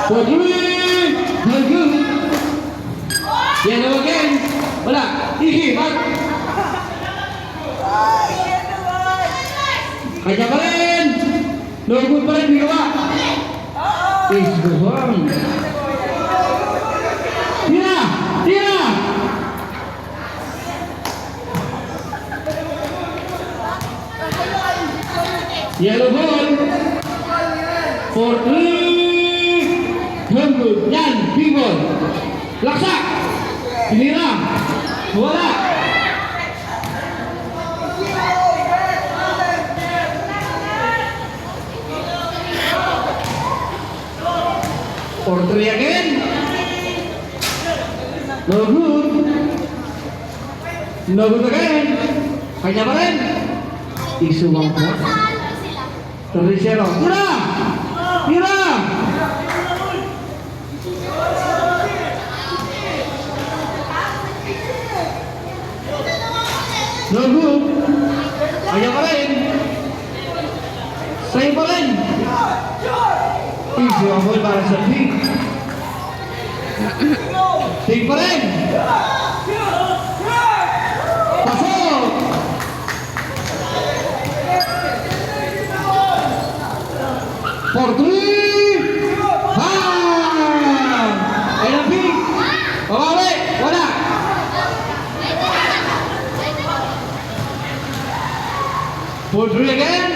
For three. Very good. Yellow again. Wala. Iki, back. Kanya pa rin. No good pa rin, bigawa. Is the one. Tira! Tira! Yellow ball. For three. Very good. Yan, big ball. Laksa. Pinira. Wala. For three again. No good. No good again. Kanya pa rin. Isuwang po. 3-0. Tira! Tira! No good. Kanya pa rin. Sa'yo pa rin. Easy ang ball para sa Pink. Pink pa rin. Pasok. For three. Bang! Ayun ang Pink. Pabawi. Wala. For three again.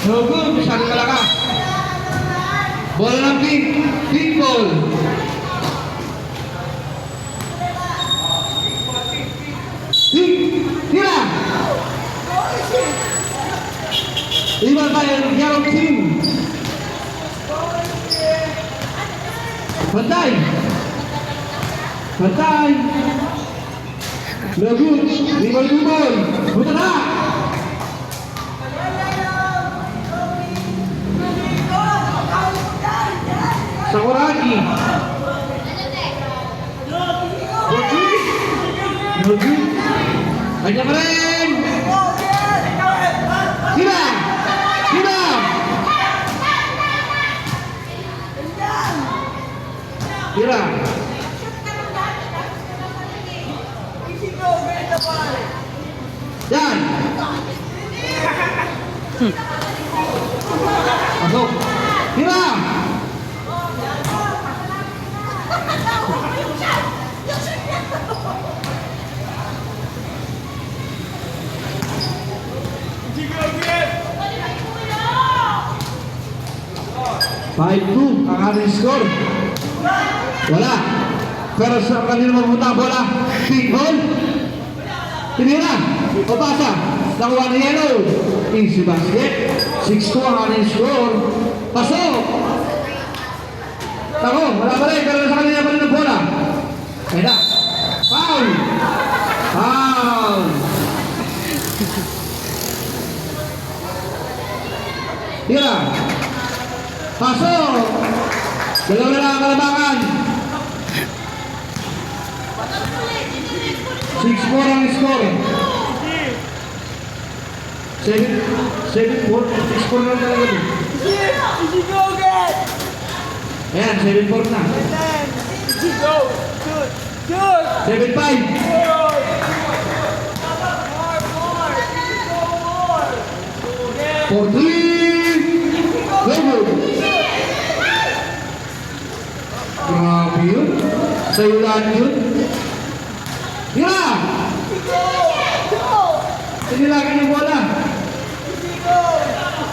No good. Masyadong malakas. Bola ng Pink. Pink ball. Pink. Tira. Iba tayo ng yellow team. Bantay. Bantay. No good. Libol-libol. Buta na. Sakuragi. No good. Kanya pa rin. Tira. Tira. Tira. Yan. Masuk. Tira. 5-2 ang ating score. Wala. Pero sa kanina mapunta bola, pink ball. Tinira. Papasa. Nakuha ni yellow. Easy basket. 6-2 ang ating score. Pasok. Tako, wala pa rin. Pero sa kanina pa rin ang bola. Kaya na. Foul. Foul. Tira. Pasok! Dalawa na lang ang kalabangan. 6-4 ang score. 7-4. 6-4 na lang talaga ito. Easy go again! Ayan, 7-4 na. Easy go! Good! Good! 7-5. More! More! 4-3. Go! Grabe yun. Sayulan yun. Tira! Sinilagan yung bola.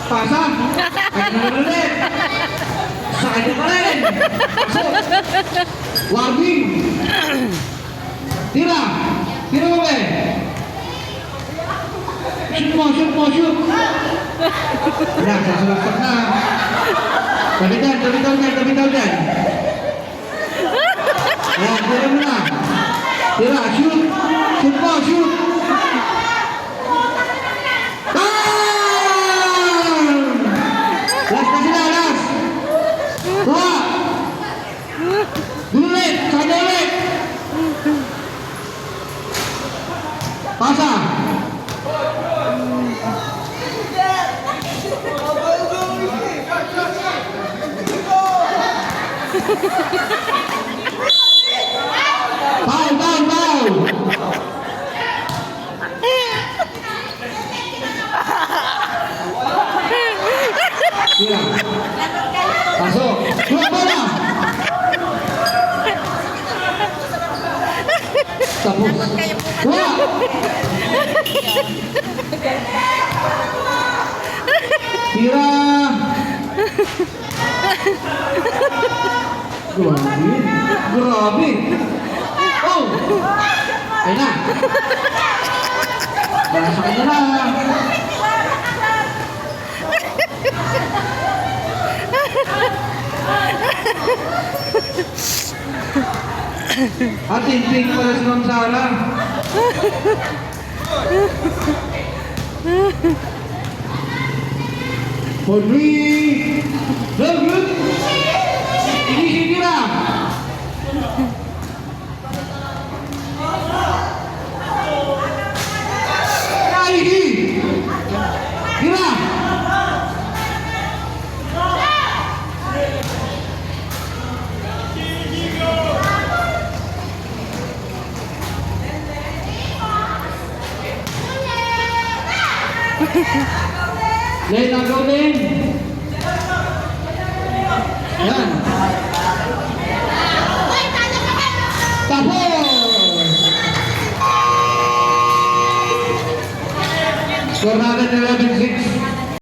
Pasa. Kaya naman ulit. Sa kanya pa rin. Pasok. Warning. Tira. Tira mo ba eh. Shoot mo, shoot mo, shoot. Ayan, sasalaksak na. Tabitaw dyan. Ayan, tira mo na. Tira, shoot. Shoot mo, shoot. Bang! Last na sila, last. Tuwa. Ulit, saka ulit. Pasa. Foul, foul, foul! Tira. Pasok. Kuha bola. Tapos. Kuha. Tira. Grabe. Grabe. Oh. Ayun na. Nasa kanya na. Ating-ting pala si Ma'am Sarah. For three. Very good. Ini na. Kaigi. Kira. Lane na go lane. Yan. Tapos. Score natin 11